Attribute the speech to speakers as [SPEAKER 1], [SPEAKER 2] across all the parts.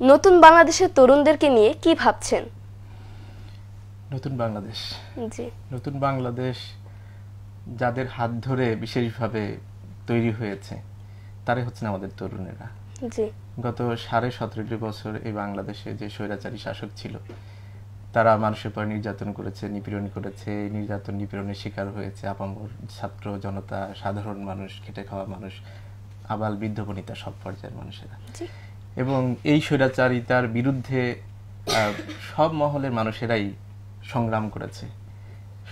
[SPEAKER 1] নতুন বাংলাদেশের তরুণদেরকে নিয়ে কি ভাবছেন?
[SPEAKER 2] নতুন বাংলাদেশ
[SPEAKER 1] জি
[SPEAKER 2] নতুন বাংলাদেশ যাদের হাত ধরে বিশেষভাবে তৈরি হয়েছে তারাই হচ্ছেন আমাদের তরুণেরা।
[SPEAKER 1] জি
[SPEAKER 2] গত 17.5 বছর এই বাংলাদেশে যে স্বৈরাচারী শাসক ছিল তারা মানুষের পর নির্যাতন করেছে, নিপীড়ন করেছে। এই নির্যাতন নিপীড়নের শিকার হয়েছে আপামর ছাত্র জনতা, সাধারণ মানুষ, খেটে খাওয়া মানুষ, আবাল বৃদ্ধ বনিতা সব পর্যায়ের মানুষেরা।
[SPEAKER 1] জি
[SPEAKER 2] এবং এই স্বৈরাচারিতার বিরুদ্ধে সব মহলের মানুষেরাই সংগ্রাম করেছে।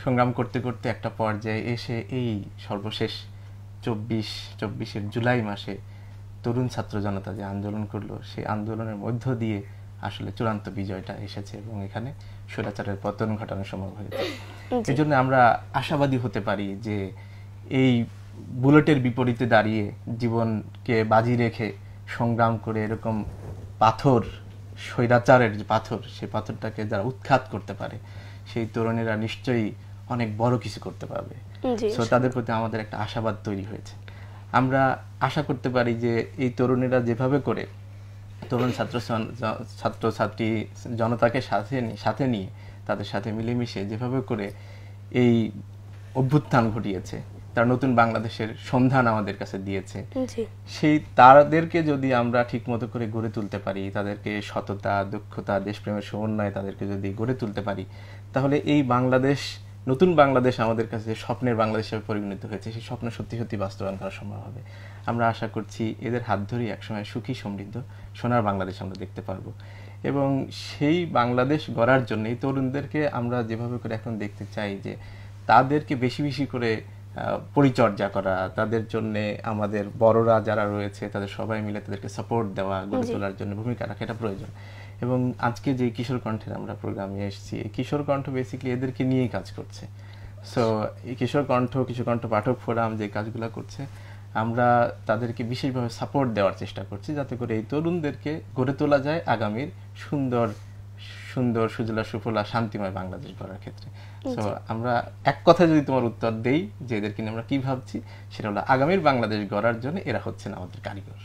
[SPEAKER 2] সংগ্রাম করতে করতে একটা পর্যায়ে এসে এই সর্বশেষ 24 জুলাই মাসে তরুণ ছাত্র জনতা যে আন্দোলন করলো সেই আন্দোলনের মধ্য দিয়ে আসলে চূড়ান্ত বিজয়টা এসেছে এবং এখানে স্বৈরাচারের পতন ঘটানো সম্ভব হয়েছে। এই জন্য আমরা আশাবাদী হতে পারি যে এই বুলেটের বিপরীতে দাঁড়িয়ে জীবনকে বাজি রেখে সংগ্রাম করে এরকম পাথর, স্বৈরাচারের যে পাথর, সেই পাথরটাকে যারা উৎখাত করতে পারে সেই তরুণেরা নিশ্চয়ই অনেক বড় কিছু করতে পারবে। সো তাদের প্রতি আমাদের একটা আশাবাদ তৈরি হয়েছে। আমরা আশা করতে পারি যে এই তরুণেরা যেভাবে করে তরুণ ছাত্রছাত্রী জনতাকে সাথে নিয়ে তাদের সাথে মিলেমিশে যেভাবে করে এই অভ্যুত্থান ঘটিয়েছে, তার নতুন বাংলাদেশের সন্ধান আমাদের কাছে দিয়েছে, সেই তাদেরকে যদি আমরা ঠিক মতো করে গড়ে তুলতে পারি, তাদেরকে সততা, দক্ষতা, দেশপ্রেমের সমন্বয়ে তাদেরকে যদি গড়ে তুলতে পারি, তাহলে এই বাংলাদেশ, নতুন বাংলাদেশ আমাদের কাছে স্বপ্নের বাংলাদেশ হিসেবে পরিগণিত হয়েছে, সেই স্বপ্ন সত্যি সত্যি বাস্তবায়ন করা সম্ভব হবে। আমরা আশা করছি এদের হাত ধরেই একসময় সুখী সমৃদ্ধ সোনার বাংলাদেশ আমরা দেখতে পারবো। এবং সেই বাংলাদেশ গড়ার জন্য এই তরুণদেরকে আমরা যেভাবে করে এখন দেখতে চাই যে তাদেরকে বেশি বেশি করে পরিচর্যা করা, তাদের জন্য আমাদের বড়রা যারা রয়েছে তাদের সবাই মিলে তাদেরকে সাপোর্ট দেওয়া, গড়ে তোলার জন্য ভূমিকা রাখা, এটা প্রয়োজন। এবং আজকে যে কিশোর কণ্ঠের আমরা প্রোগ্রামে এসেছি, এই কিশোর কণ্ঠ বেসিক্যালি এদেরকে নিয়েই কাজ করছে। সো এই কিশোর কণ্ঠ পাঠক ফোরাম যে কাজগুলো করছে, আমরা তাদেরকে বিশেষভাবে সাপোর্ট দেওয়ার চেষ্টা করছি যাতে করে এই তরুণদেরকে গড়ে তোলা যায় আগামীর সুন্দর সুন্দর সুজলা সুফলা শান্তিময় বাংলাদেশ গড়ার ক্ষেত্রে। সো আমরা এক কথা যদি তোমার উত্তর দেই যে এদেরকে নিয়ে আমরা কি ভাবছি, সেটা হলো আগামীর বাংলাদেশ গড়ার জন্য এরা হচ্ছেন আমাদের কারিগর।